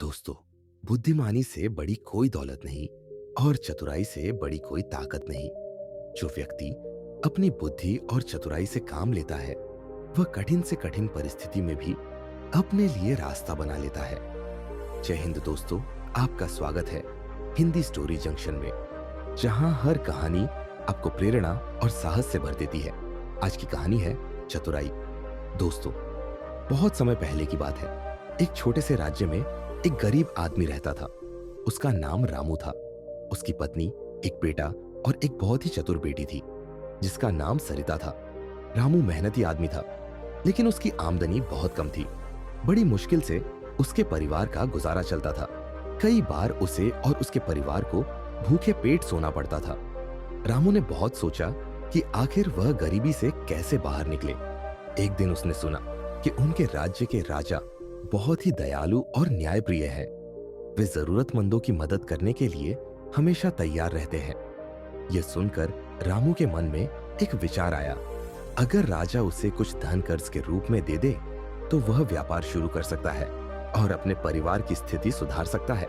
दोस्तों, बुद्धिमानी से बड़ी कोई दौलत नहीं और चतुराई से बड़ी कोई ताकत नहीं। जो व्यक्ति अपनी बुद्धि और चतुराई से काम लेता है, वह कठिन से कठिन परिस्थिति में भी अपने लिए रास्ता बना लेता है। जय हिंद दोस्तों, आपका स्वागत है हिंदी स्टोरी जंक्शन में, जहां हर कहानी आपको प्रेरणा और साहस से भर देती है। आज की कहानी है चतुराई। दोस्तों, बहुत समय पहले की बात है। एक छोटे से राज्य में एक गरीब आदमी रहता था। उसका नाम रामू था। उसकी पत्नी, एक बेटा और एक बहुत ही चतुर बेटी थी जिसका नाम सरिता था। रामू मेहनती आदमी था, लेकिन उसकी आमदनी बहुत कम थी। बड़ी मुश्किल से उसके परिवार का गुजारा चलता था। कई बार उसे और उसके परिवार को भूखे पेट सोना पड़ता था। रामू ने बहुत सोचा कि आखिर वह गरीबी से कैसे बाहर निकले। एक दिन उसने सुना कि उनके राज्य के राजा बहुत ही दयालु और न्यायप्रिय हैं। वे जरूरतमंदों की मदद करने के लिए हमेशा तैयार रहते हैं। यह सुनकर रामू के मन में एक विचार आया। अगर राजा उसे कुछ धन कर्ज के रूप में दे दे तो वह व्यापार शुरू कर सकता है और अपने परिवार की स्थिति सुधार सकता है।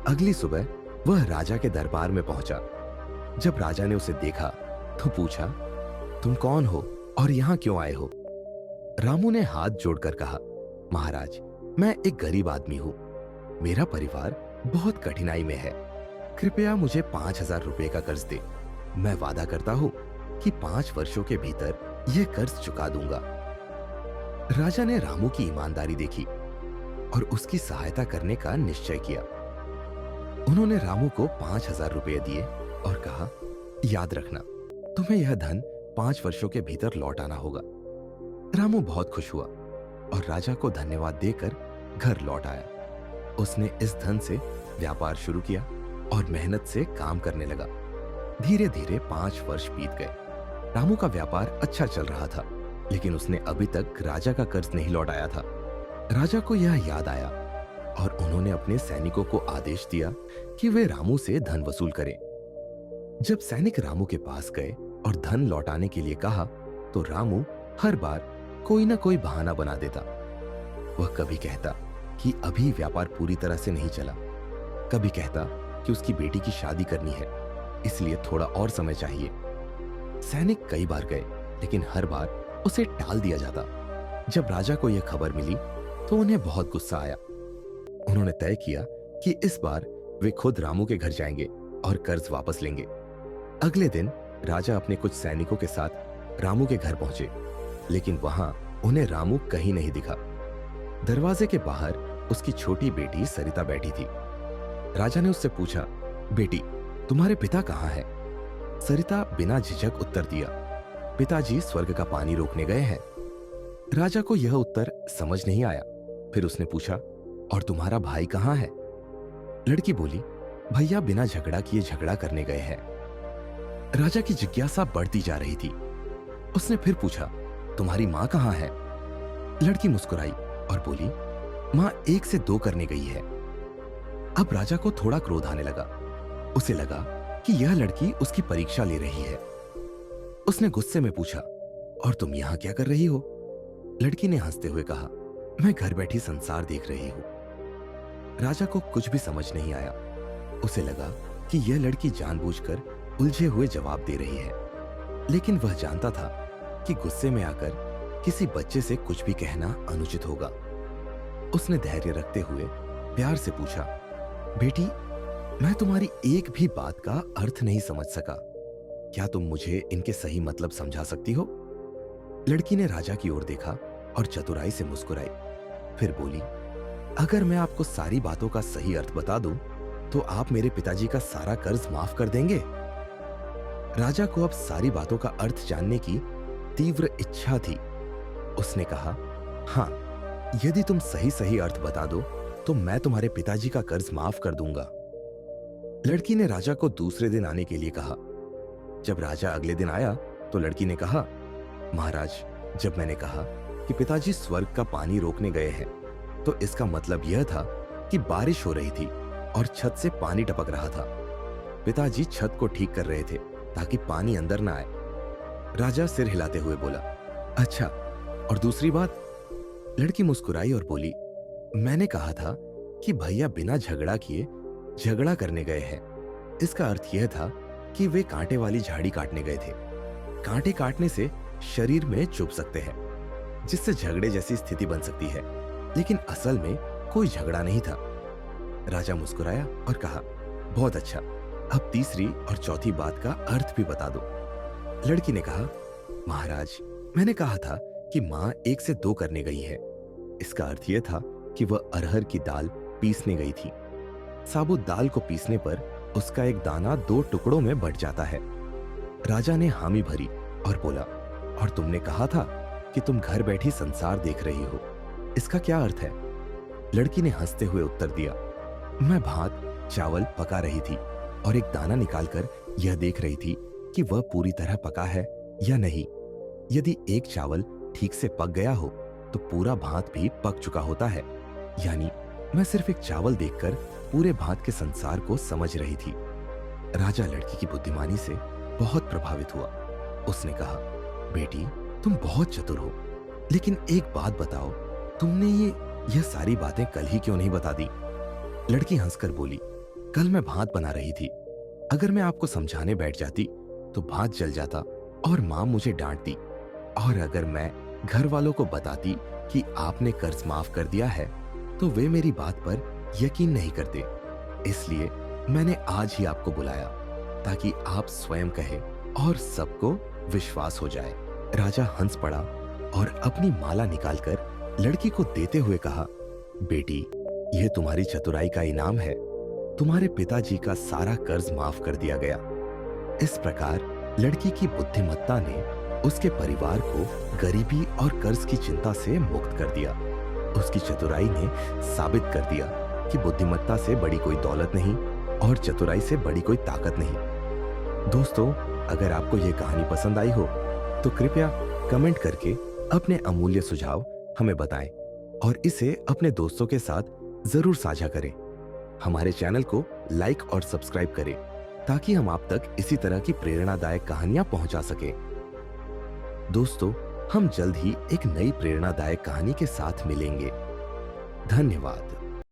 अगली सुबह वह राजा के दरबार में पहुंचा। जब राजा ने उसे देखा तो पूछा, तुम कौन हो और यहां क्यों आए हो? रामू ने हाथ जोड़कर कहा, महाराज, मैं एक गरीब आदमी हूं। मेरा परिवार बहुत कठिनाई में है। कृपया मुझे 5,000 रुपए का कर्ज दे। मैं वादा करता हूं कि 5 वर्षों के भीतर यह कर्ज चुका दूंगा। राजा ने रामू की ईमानदारी देखी और उसकी सहायता करने का निश्चय किया। उन्होंने रामू को 5,000 रुपए दिए और कहा, याद रखना, तुम्हें यह धन 5 वर्षों के भीतर लौटाना होगा। रामू बहुत खुश हुआ और राजा को धन्यवाद देकर घर लौट आया। उसने इस धन से व्यापार शुरू किया और मेहनत से काम करने लगा। धीरे धीरे 5 वर्ष बीत गए। रामू का व्यापार अच्छा चल रहा था, लेकिन उसने अभी तक राजा का कर्ज नहीं लौटाया था। राजा को यह याद आया और उन्होंने अपने सैनिकों को आदेश दिया कि वे रामू से धन वसूल करें। जब सैनिक रामू के पास गए और धन लौटाने के लिए कहा, तो रामू हर बार कोई ना कोई बहाना बना देता। वह कभी कहता कि अभी व्यापार पूरी तरह से नहीं चला, कभी कहता कि उसकी बेटी की शादी करनी है, इसलिए थोड़ा और समय चाहिए। सैनिक कई बार गए, लेकिन हर बार उसे टाल दिया जाता। जब राजा को यह खबर मिली तो उन्हें बहुत गुस्सा आया। उन्होंने तय किया कि इस बार वे खुद रामू के घर जाएंगे और कर्ज वापस लेंगे। अगले दिन राजा अपने कुछ सैनिकों के साथ रामू के घर पहुंचे, लेकिन वहां उन्हें रामू कहीं नहीं दिखा। दरवाजे के बाहर उसकी छोटी बेटी सरिता बैठी थी। राजा ने उससे पूछा, बेटी, तुम्हारे पिता कहाँ हैं? सरिता बिना झिझक उत्तर दिया, पिताजी स्वर्ग का पानी रोकने गए हैं। राजा को यह उत्तर समझ नहीं आया। फिर उसने पूछा, और तुम्हारा भाई कहाँ है? लड़की बोली, भैया बिना झगड़ा किए झगड़ा करने गए हैं। राजा की जिज्ञासा बढ़ती जा रही थी। उसने फिर पूछा, तुम्हारी माँ कहाँ है? लड़की मुस्कुराई और बोली, माँ 1 से 2 करने गई है। अब राजा को थोड़ा क्रोध आने लगा। उसे लगा कि यह लड़की उसकी परीक्षा ले रही है। उसने गुस्से में पूछा, और तुम यहां क्या कर रही हो? लड़की ने हंसते हुए कहा, मैं घर बैठी संसार देख रही हूं। राजा को कुछ भी समझ नहीं आया। उसे लगा कि यह लड़की जानबूझकर उलझे हुए जवाब दे रही है, लेकिन वह जानता था कि गुस्से में आकर किसी बच्चे से कुछ भी कहना अनुचित होगा। उसने धैर्य रखते हुए प्यार से पूछा, बेटी, मैं तुम्हारी एक भी बात का अर्थ नहीं समझ सका। क्या तुम मुझे इनके सही मतलब समझा सकती हो? लड़की ने राजा की ओर देखा और चतुराई से मुस्कुराई। फिर बोली, अगर मैं आपको सारी बातों का सही अर्थ बता दूं, तो आप मेरे पिताजी का सारा कर्ज माफ कर देंगे? राजा को अब सारी बातों का अर्थ जानने की तीव्र इच्छा थी। उसने कहा, हां, यदि तुम सही सही अर्थ बता दो तो मैं तुम्हारे पिताजी का कर्ज माफ कर दूंगा। लड़की ने राजा को दूसरे दिन आने के लिए कहा। जब राजा अगले दिन आया तो लड़की ने कहा, महाराज, जब मैंने कहा कि पिताजी स्वर्ग का पानी रोकने गए हैं, तो इसका मतलब यह था कि बारिश हो रही थी और छत से पानी टपक रहा था। पिताजी छत को ठीक कर रहे थे ताकि पानी अंदर ना आए। राजा सिर हिलाते हुए बोला, अच्छा, और दूसरी बात? लड़की मुस्कुराई और बोली, मैंने कहा था कि भैया बिना झगड़ा किए झगड़ा करने गए हैं। इसका अर्थ यह था कि वे कांटे वाली झाड़ी काटने गए थे। कांटे काटने से शरीर में चुभ सकते हैं, जिससे झगड़े जैसी स्थिति बन सकती है, लेकिन असल में कोई झगड़ा नहीं था। राजा मुस्कुराया और कहा, बहुत अच्छा, अब तीसरी और चौथी बात का अर्थ भी बता दो। लड़की ने कहा, महाराज, मैंने कहा था कि माँ 1 से 2 करने गई है। इसका अर्थ यह था कि वह अरहर की दाल पीसने गई थी। साबुत दाल को पीसने पर उसका एक दाना 2 टुकड़ों में बंट जाता है। राजा ने हामी भरी और बोला, और तुमने कहा था कि तुम घर बैठी संसार देख रही हो, इसका क्या अर्थ है? लड़की ने हंसते हुए उत्तर दिया, मैं भात चावल पका रही थी और एक दाना निकालकर यह देख रही थी कि वह पूरी तरह पका है या नहीं। यदि एक चावल ठीक से पक गया हो तो पूरा भात भी पक चुका होता है। यानी मैं सिर्फ एक चावल देखकर पूरे भात के संसार को समझ रही थी। राजा लड़की की बुद्धिमानी से बहुत प्रभावित हुआ। उसने कहा, बेटी, तुम बहुत चतुर हो, लेकिन एक बात बताओ, तुमने यह सारी बातें कल ही क्यों नहीं बता दी? लड़की हंसकर बोली, कल मैं भात बना रही थी। अगर मैं आपको समझाने बैठ जाती तो भात जल जाता और माँ मुझे डांटती, और अगर मैं घर वालों को बताती कि आपने कर्ज माफ कर दिया है तो वे मेरी बात पर यकीन नहीं करते। इसलिए मैंने आज ही आपको बुलाया ताकि आप स्वयं कहें और सबको विश्वास हो जाए। राजा हंस पड़ा और अपनी माला निकालकर लड़की को देते हुए कहा, बेटी, यह तुम्हारी चतुराई का इनाम है। तुम्हारे पिताजी का सारा कर्ज माफ कर दिया गया। इस प्रकार लड़की की बुद्धिमत्ता ने उसके परिवार को गरीबी और कर्ज की चिंता से मुक्त कर दिया। उसकी चतुराई ने साबित कर दिया कि बुद्धिमत्ता से बड़ी कोई दौलत नहीं और चतुराई से बड़ी कोई ताकत नहीं। दोस्तों, अगर आपको यह कहानी पसंद आई हो तो कृपया कमेंट करके अपने अमूल्य सुझाव हमें बताएं और इसे अपने दोस्तों के साथ जरूर साझा करें। हमारे चैनल को लाइक और सब्सक्राइब करें ताकि हम आप तक इसी तरह की प्रेरणादायक कहानियां पहुंचा सकें। दोस्तों, हम जल्द ही एक नई प्रेरणादायक कहानी के साथ मिलेंगे। धन्यवाद।